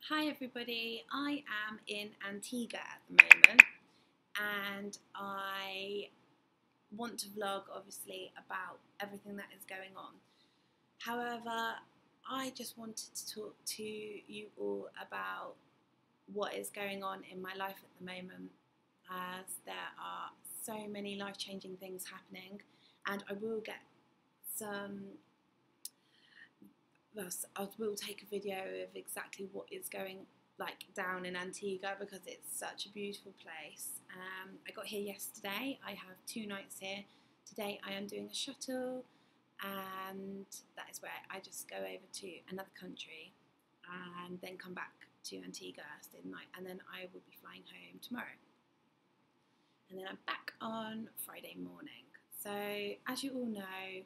Hi everybody, I am in Antigua at the moment and I want to vlog obviously about everything that is going on. However, I just wanted to talk to you all about what is going on in my life at the moment, as there are so many life-changing things happening, and I will get some I will take a video of exactly what is going down in Antigua because it's such a beautiful place. I got here yesterday. I have 2 nights here. Today I am doing a shuttle, and that is where I just go over to another country and then come back to Antigua, stay the night, and then I will be flying home tomorrow. And then I'm back on Friday morning. So as you all know,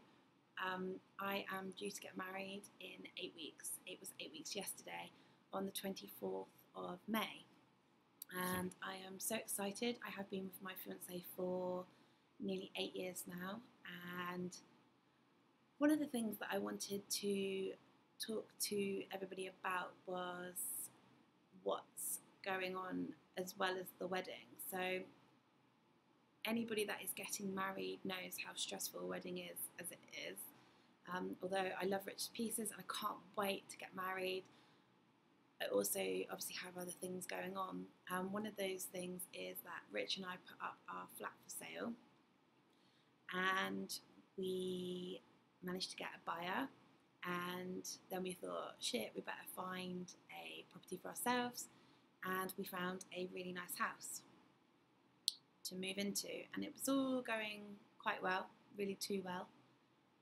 I am due to get married in 8 weeks. It was 8 weeks yesterday on the 24th of May. And I am so excited. I have been with my fiance for nearly 8 years now. And one of the things that I wanted to talk to everybody about was what's going on as well as the wedding. So anybody that is getting married knows how stressful a wedding is as it is. Although I love Rich to pieces and I can't wait to get married, I also obviously have other things going on. One of those things is that Rich and I put up our flat for sale, and we managed to get a buyer, and then we thought, shit, we better find a property for ourselves, and we found a really nice house to move into, and it was all going quite well, really too well.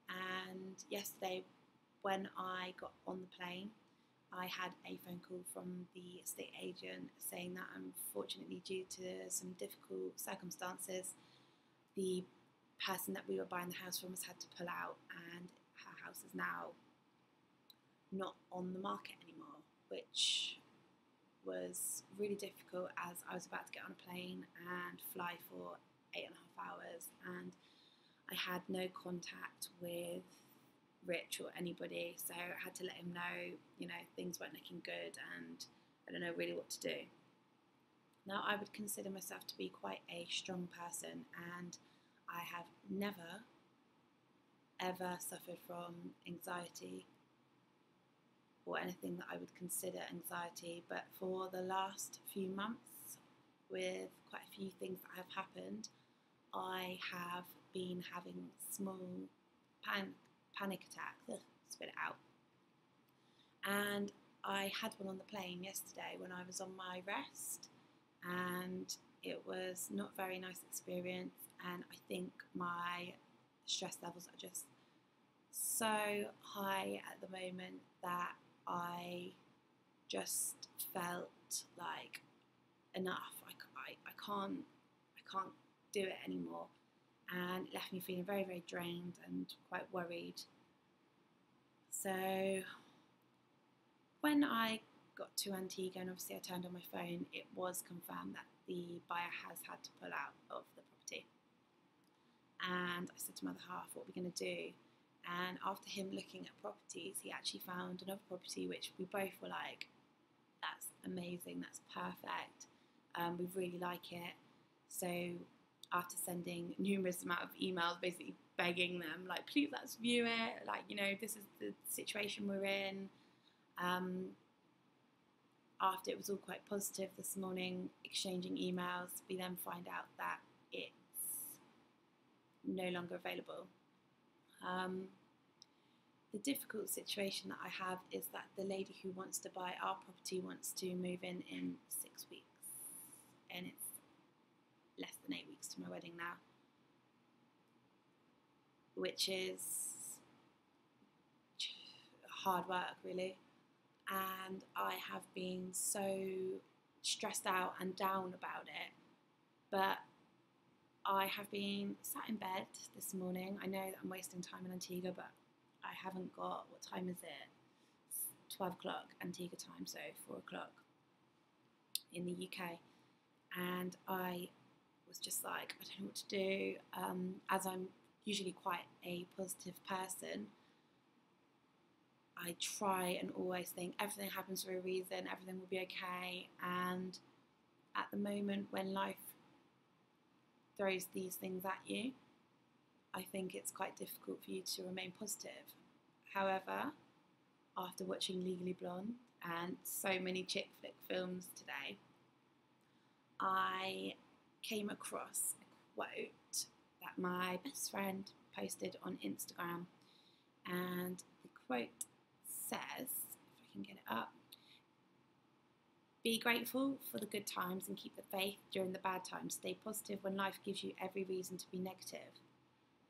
And yesterday when I got on the plane, I had a phone call from the estate agent saying that unfortunately, due to some difficult circumstances, the person that we were buying the house from has had to pull out, and her house is now not on the market anymore, which was really difficult as I was about to get on a plane and fly for 8.5 hours, and I had no contact with Rich or anybody, so I had to let him know, things weren't looking good and I don't know really what to do. Now, I would consider myself to be quite a strong person, and I have never, ever suffered from anxiety or anything that I would consider anxiety, but for the last few months, with quite a few things that have happened, I have been having small panic attacks. Ugh, spit it out. And I had one on the plane yesterday when I was on my rest, and it was not a very nice experience, and I think my stress levels are just so high at the moment that I just felt like enough. I can't do it anymore, and it left me feeling very, very drained and quite worried. So when I got to Antigua and obviously I turned on my phone, it was confirmed that the buyer has had to pull out of the property. And I said to my other half, what are we going to do? And after him looking at properties, he actually found another property which we both were like, that's amazing, that's perfect, we really like it. So after sending numerous amount of emails basically begging them, like, please let's view it, this is the situation we're in, after it was all quite positive this morning, exchanging emails, we then find out that it's no longer available. The difficult situation that I have is that the lady who wants to buy our property wants to move in 6 weeks, and it's less than 8 weeks to my wedding now, which is hard work really, and I have been so stressed out and down about it. But I have been sat in bed this morning. I know that I'm wasting time in Antigua, but I haven't got, what time is it? It's 12 o'clock Antigua time, so 4 o'clock in the UK. And I was just like, I don't know what to do. As I'm usually quite a positive person, I try and always think everything happens for a reason, everything will be okay. And at the moment when life throws these things at you, I think it's quite difficult for you to remain positive. However, after watching Legally Blonde and so many chick flick films today, I came across a quote that my best friend posted on Instagram, and the quote says, if I can get it up, "Be grateful for the good times and keep the faith during the bad times. Stay positive when life gives you every reason to be negative."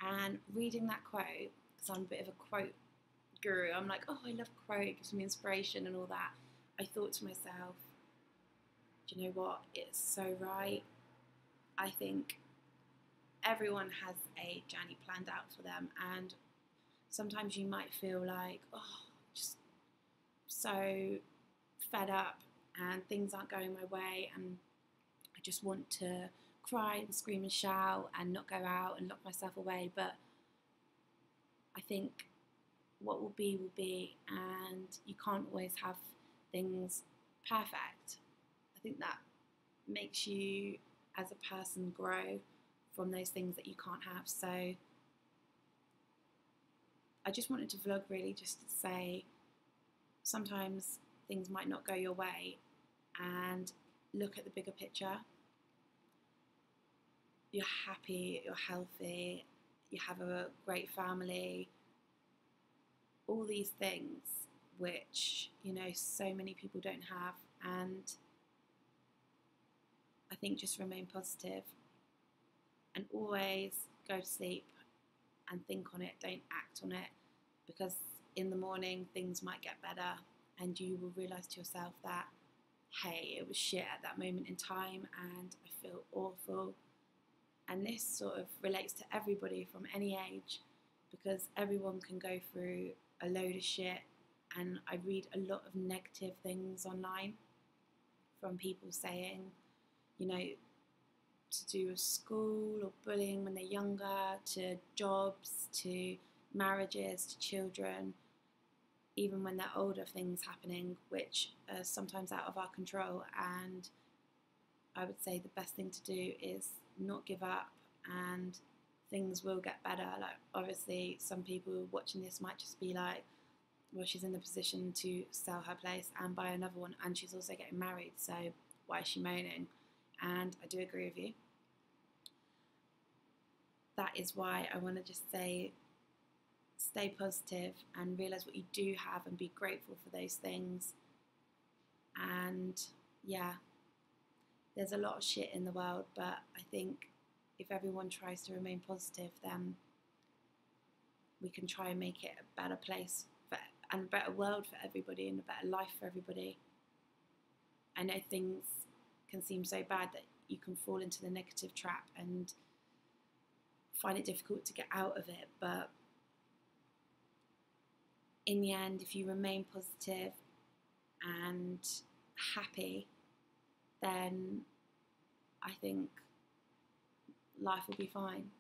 And reading that quote, because I'm a bit of a quote guru, I'm like, oh, I love quote, it gives me inspiration and all that. I thought to myself, do you know what? It's so right. I think everyone has a journey planned out for them, and sometimes you might feel like, oh, just so fed up and things aren't going my way, and I just want to cry and scream and shout and not go out and lock myself away. But I think what will be, and you can't always have things perfect. I think that makes you as a person grow from those things that you can't have. So I just wanted to vlog really just to say sometimes things might not go your way, and look at the bigger picture. You're happy, you're healthy, you have a great family, all these things which, you know, so many people don't have. And I think just remain positive and always go to sleep and think on it, don't act on it, because in the morning things might get better and you will realise to yourself that, hey, it was shit at that moment in time and I feel awful. And this sort of relates to everybody from any age, because everyone can go through a load of shit, and I read a lot of negative things online from people saying, you know, to do with school or bullying when they're younger, to jobs, to marriages, to children, even when they're older, things happening which are sometimes out of our control. And I would say the best thing to do is not give up, and things will get better. Like, obviously some people watching this might just be like, well, she's in the position to sell her place and buy another one, and she's also getting married, so why is she moaning? And I do agree with you. That is why I want to just say, stay positive and realise what you do have and be grateful for those things. And yeah, there's a lot of shit in the world, but I think if everyone tries to remain positive, then we can try and make it a better place and a better world for everybody and a better life for everybody. I know things can seem so bad that you can fall into the negative trap and find it difficult to get out of it, but in the end, if you remain positive and happy, then I think life will be fine.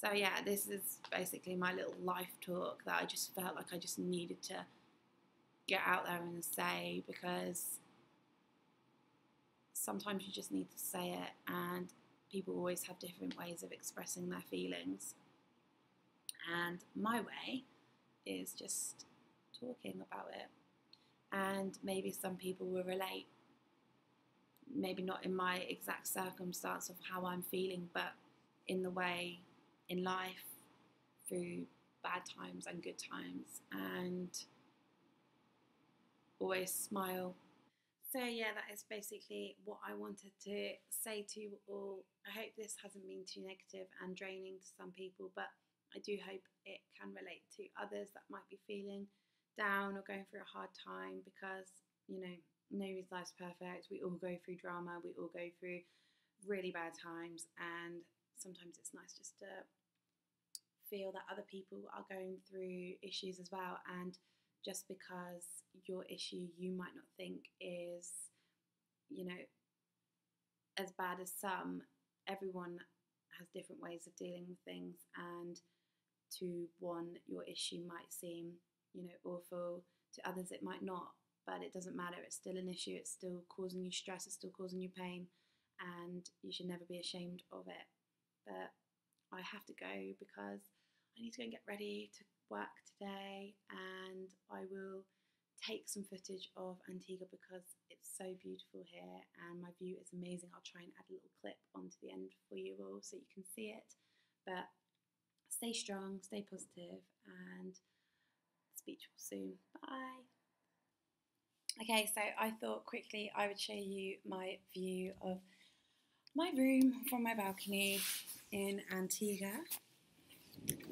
So yeah, this is basically my little life talk that I just felt like I just needed to get out there and say, because sometimes you just need to say it, and people always have different ways of expressing their feelings. And my way is just talking about it. And maybe some people will relate, maybe not in my exact circumstance of how I'm feeling, but in the way in life, through bad times and good times, and always smile. So yeah, that is basically what I wanted to say to you all. I hope this hasn't been too negative and draining to some people, but I do hope it can relate to others that might be feeling down or going through a hard time, because, you know, nobody's life's perfect. We all go through drama, we all go through really bad times, and sometimes it's nice just to feel that other people are going through issues as well. And just because your issue you might not think is, you know, as bad as some, everyone has different ways of dealing with things, and to one, your issue might seem awful. To others it might not, but it doesn't matter. It's still an issue. It's still causing you stress. It's still causing you pain, and you should never be ashamed of it. But I have to go because I need to go and get ready to work today, and I will take some footage of Antigua because it's so beautiful here and my view is amazing. I'll try and add a little clip onto the end for you all so you can see it. But stay strong, stay positive, and speak to you soon. Bye. Okay, so I thought quickly I would show you my view of my room from my balcony in Antigua.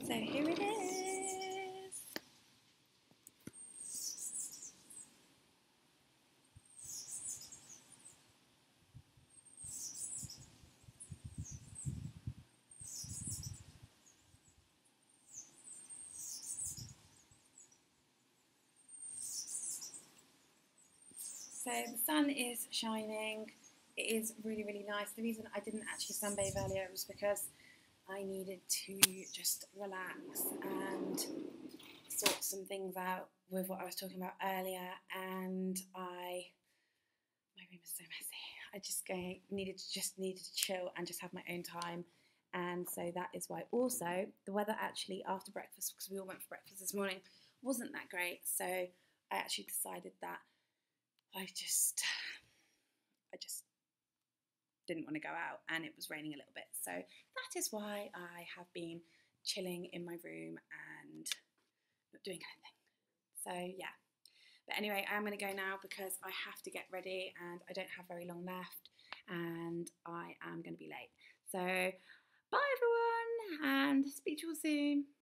So here it is. So the sun is shining. It is really, really nice. The reason I didn't actually sunbathe earlier was because I needed to just relax and sort some things out with what I was talking about earlier, and my room is so messy. I just needed to chill and just have my own time, and so that is why. Also, the weather actually after breakfast, because we all went for breakfast this morning, wasn't that great. So I actually decided that I just didn't want to go out, and it was raining a little bit. So that is why I have been chilling in my room and not doing anything. So yeah. But anyway, I'm going to go now because I have to get ready and I don't have very long left and I am going to be late. So bye everyone and speak to you all soon.